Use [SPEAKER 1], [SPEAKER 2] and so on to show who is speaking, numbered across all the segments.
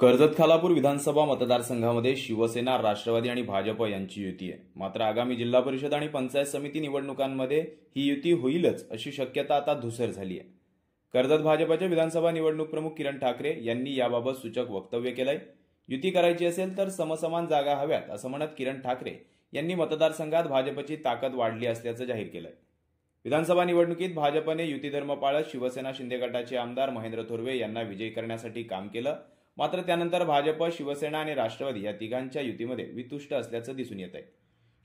[SPEAKER 1] कर्जत खालापूर विधानसभा मतदारसंघामध्ये शिवसेना, राष्ट्रवादी आणि भाजप यांची युती आहे। मात्र आगामी जिल्हा परिषद आणि पंचायत समिती निवडणुकांमध्ये ही युती होईलच अशी शक्यता आता धुसर झाली आहे। कर्जत भाजपचे विधानसभा निवडणूक प्रमुख किरण ठाकरे यांनी याबाबत सूचक वक्तव्य केलंय। युती करायची असेल तर समसमान जागा हव्यात असं म्हणत किरण ठाकरे यांनी मतदारसंघात भाजपची ताकद वाढली असल्याचं जाहीर केलंय। विधानसभा निवडणुकीत भाजपने युती धर्म पाळत शिवसेना शिंदे गटाचे आमदार महेंद्र थोरवे यांना विजयी करण्यासाठी काम केलं। मात्र त्यानंतर भाजप, शिवसेना आणि राष्ट्रवादी या तिघांच्या युतीमध्ये वितुष्ट असल्याचं दिसून येत आहे।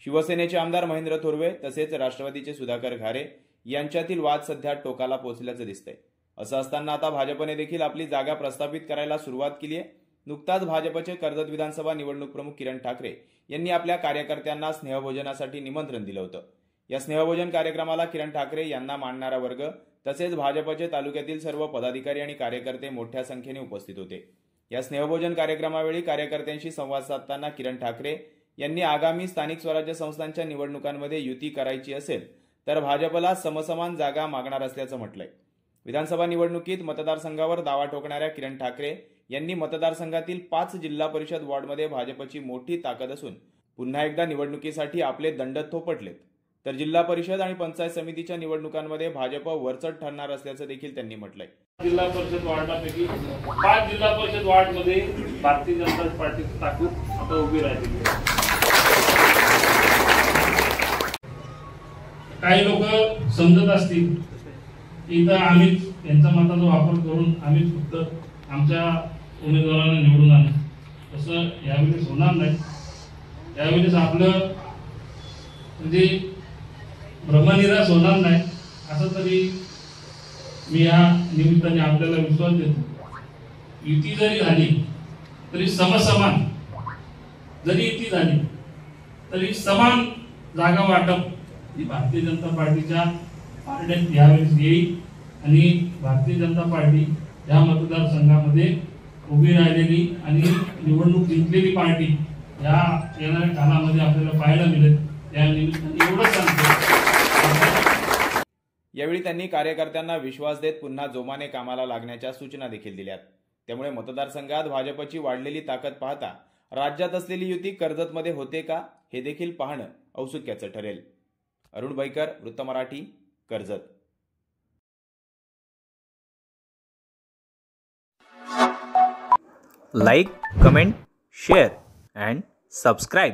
[SPEAKER 1] शिवसेनेचे आमदार महेंद्र थोरवे तसेच राष्ट्रवादीचे सुधाकर घारे यांच्यातील वाद सध्या टोकाला पोहोचल्याचं दिसतंय। असं असताना आता भाजपने देखील आपली जागा प्रस्थापित करायला सुरुवात केली आहे। नुकताच भाजपचे कर्जत विधानसभा निवडणूक प्रमुख किरण ठाकरे यांनी आपल्या कार्यकर्त्यांना स्नेहभोजनासाठी निमंत्रण दिलं होतं। या स्नेहभोजन कार्यक्रमाला किरण ठाकरे यांना मानणारा वर्ग तसेच भाजपचे तालुक्यातील सर्व पदाधिकारी आणि कार्यकर्ते मोठ्या संख्येने उपस्थित होते। या स्नेहभोजन कार्यक्रमावेळी कार्यकर्त्यांशी संवाद साधताना किरण ठाकरे यांनी आगामी स्थानिक स्वराज्य संस्थांच्या निवडणुकांमध्ये युती करायची असेल तर भाजपला समसमान जागा मागणार असल्याचं म्हटलंय। विधानसभा निवडणुकीत मतदारसंघावर दावा ठोकणाऱ्या किरण ठाकरे यांनी मतदारसंघातील 5 जिल्हा परिषद वॉर्डमध्ये भाजपची मोठी ताकद असून पुन्हा एकदा निवडणुकीसाठी आपले दंड थोपटलेत, तर जिल्हा परिषद आणि पंचायत समितीच्या निवडणुकांमध्ये भाजप वरचढ ठरणार असल्याचं देखील त्यांनी म्हटलंय।
[SPEAKER 2] जिल्हा परिषद वार्डापैकी 5 जिल्हा परिषद वार्डमध्ये भारतीय जनता पार्टीची ताकद आता उभी राहिली आहे। काही लोक समजत असतील इथं आम्हीच यांच्या मताचा वापर करून आम्हीच फक्त आमच्या उमेदवारांना निवडून आणू, तसं यावेळेस होणार नाही। यावेळेस आपलं म्हणजे भ्रमनिराश होणार नाही असं तरी मी या निमित्ताने आपल्याला विश्वास देतो। युती जरी झाली तरी समसमान, जरी युती झाली तरी समान जागा वाटप ही भारतीय जनता पार्टीच्या पारड्यात यावेळेस येईल आणि भारतीय जनता पार्टी या मतदारसंघामध्ये उभी राहिलेली आणि निवडणूक जिंकलेली पार्टी या येणाऱ्या काळामध्ये आपल्याला पाहायला मिळेल। त्या निमित्ताने एवढंच सांगतो।
[SPEAKER 1] यावेळी त्यांनी कार्यकर्त्यांना विश्वास देत पुन्हा जोमाने कामाला लागण्याच्या सूचना देखील दिल्यात। त्यामुळे मतदारसंघात भाजपची वाढलेली ताकद पाहता राज्यात असलेली युती कर्जतमध्ये होते का हे देखील पाहणं औत्सुक्याचं ठरेल। अरुण बैकर, वृत्त Marathi, Karjat.
[SPEAKER 3] Like, comment, share and subscribe.